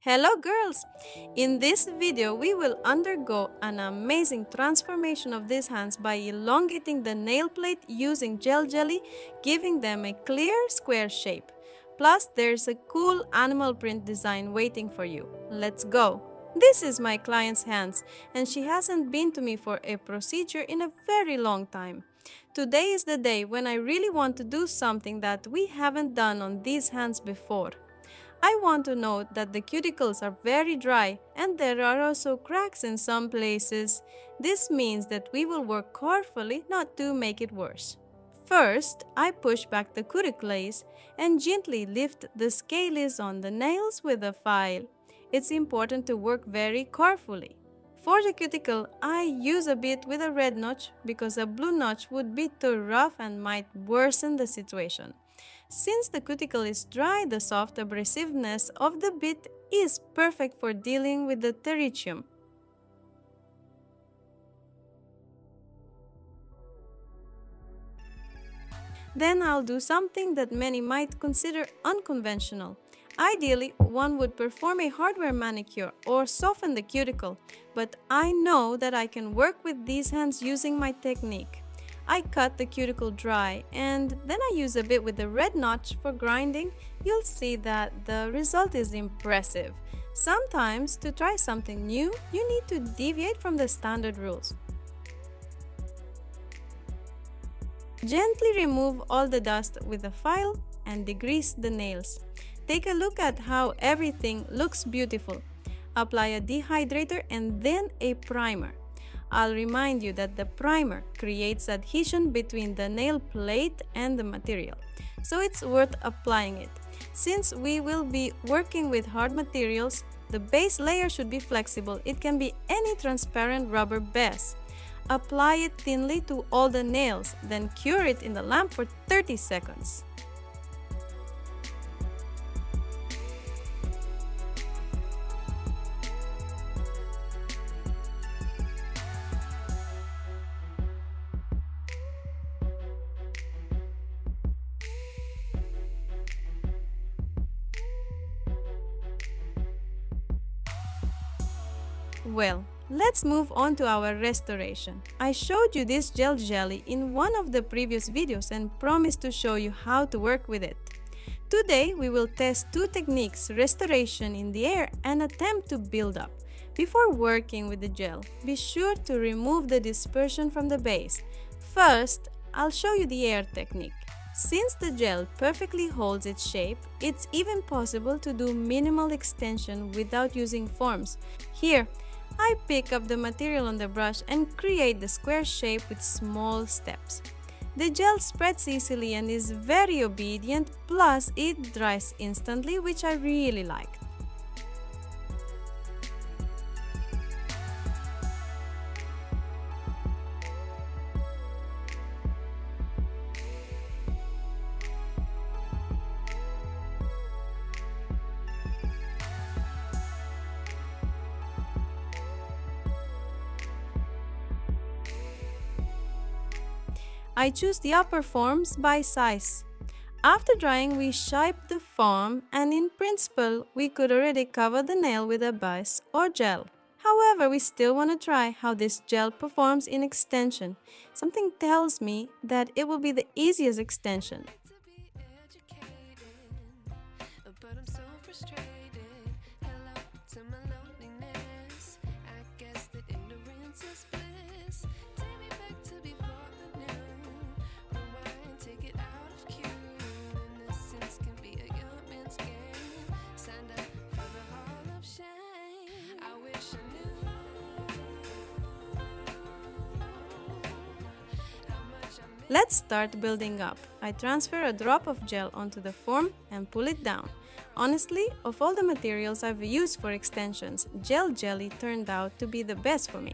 Hello girls! In this video, we will undergo an amazing transformation of these hands by elongating the nail plate using gel jelly, giving them a clear square shape. Plus, there's a cool animal print design waiting for you. Let's go! This is my client's hands, and she hasn't been to me for a procedure in a very long time. Today is the day when I really want to do something that we haven't done on these hands before. I want to note that the cuticles are very dry and there are also cracks in some places. This means that we will work carefully not to make it worse. First, I push back the cuticles and gently lift the scales on the nails with a file. It's important to work very carefully. For the cuticle, I use a bit with a red notch because a blue notch would be too rough and might worsen the situation. Since the cuticle is dry, the soft abrasiveness of the bit is perfect for dealing with the pterygium. Then I'll do something that many might consider unconventional. Ideally, one would perform a hardware manicure or soften the cuticle, but I know that I can work with these hands using my technique. I cut the cuticle dry and then I use a bit with the red notch for grinding. You'll see that the result is impressive. Sometimes, to try something new, you need to deviate from the standard rules. Gently remove all the dust with a file and degrease the nails. Take a look at how everything looks beautiful. Apply a dehydrator and then a primer. I'll remind you that the primer creates adhesion between the nail plate and the material, so it's worth applying it. Since we will be working with hard materials, the base layer should be flexible. It can be any transparent rubber base. Apply it thinly to all the nails, then cure it in the lamp for 30 seconds. Well, let's move on to our restoration. I showed you this gel jelly in one of the previous videos and promised to show you how to work with it. Today, we will test two techniques, restoration in the air and attempt to build up. Before working with the gel, be sure to remove the dispersion from the base. First, I'll show you the air technique. Since the gel perfectly holds its shape, it's even possible to do minimal extension without using forms. Here, I pick up the material on the brush and create the square shape with small steps. The gel spreads easily and is very obedient, plus it dries instantly, which I really like. I choose the upper forms by size. After drying, we shape the form and in principle, we could already cover the nail with a base or gel. However, we still want to try how this gel performs in extension. Something tells me that it will be the easiest extension. Let's start building up. I transfer a drop of gel onto the form and pull it down. Honestly, of all the materials I've used for extensions, gel jelly turned out to be the best for me.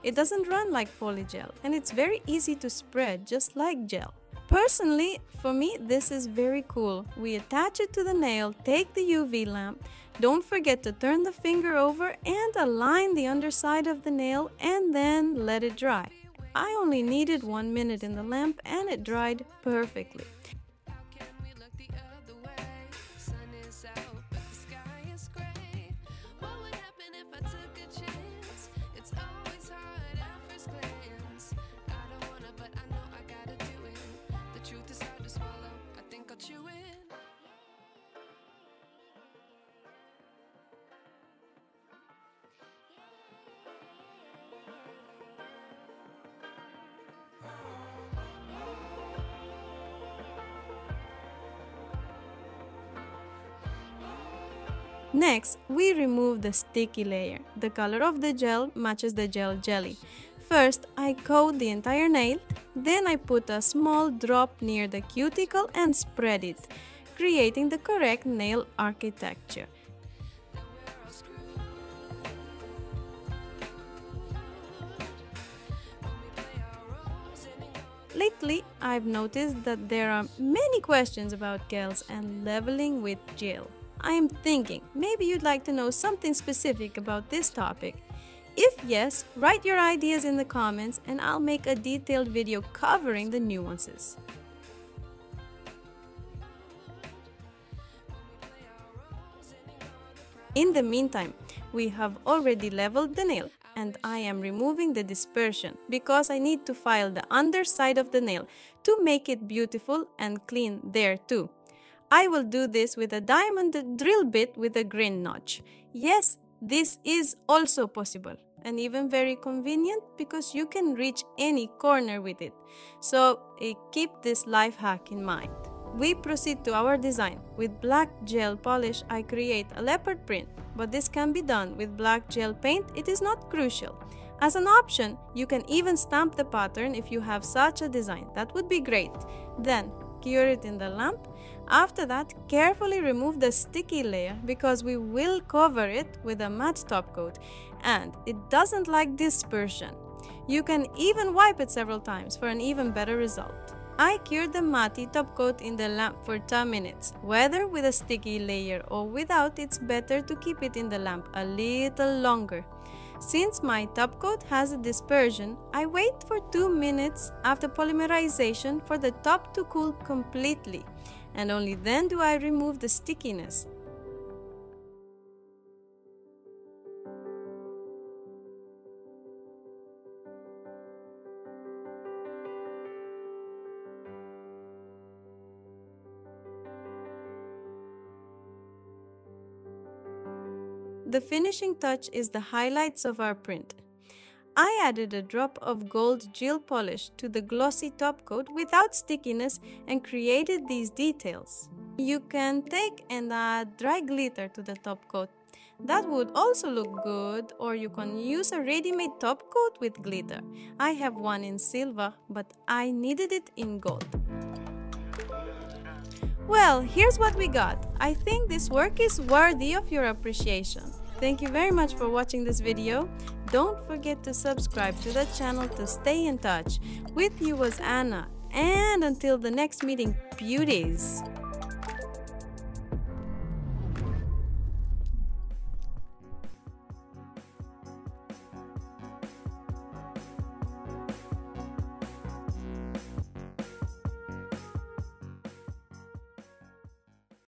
It doesn't run like polygel and it's very easy to spread just like gel. Personally, for me, this is very cool. We attach it to the nail, take the UV lamp, don't forget to turn the finger over and align the underside of the nail and then let it dry. I only needed 1 minute in the lamp and it dried perfectly. Next, we remove the sticky layer. The color of the gel matches the gel jelly. First, I coat the entire nail, then I put a small drop near the cuticle and spread it, creating the correct nail architecture. Lately, I've noticed that there are many questions about gels and leveling with gel. I am thinking maybe you'd like to know something specific about this topic. If yes, write your ideas in the comments and I'll make a detailed video covering the nuances. In the meantime, we have already leveled the nail and I am removing the dispersion because I need to file the underside of the nail to make it beautiful and clean there too. I will do this with a diamond drill bit with a green notch. Yes, this is also possible and even very convenient because you can reach any corner with it. So keep this life hack in mind. We proceed to our design. With black gel polish, I create a leopard print, but this can be done with black gel paint. It is not crucial. As an option, you can even stamp the pattern if you have such a design. That would be great. Then, cure it in the lamp. After that, carefully remove the sticky layer because we will cover it with a matte top coat and it doesn't like dispersion. You can even wipe it several times for an even better result. I cured the matte top coat in the lamp for 10 minutes. Whether with a sticky layer or without, it's better to keep it in the lamp a little longer. Since my top coat has a dispersion, I wait for 2 minutes after polymerization for the top to cool completely, and only then do I remove the stickiness. The finishing touch is the highlights of our print. I added a drop of gold gel polish to the glossy top coat without stickiness and created these details. You can take and add dry glitter to the top coat. That would also look good, or you can use a ready-made top coat with glitter. I have one in silver, but I needed it in gold. Well, here's what we got. I think this work is worthy of your appreciation. Thank you very much for watching this video. Don't forget to subscribe to the channel to stay in touch. With you was Anna, and until the next meeting, beauties!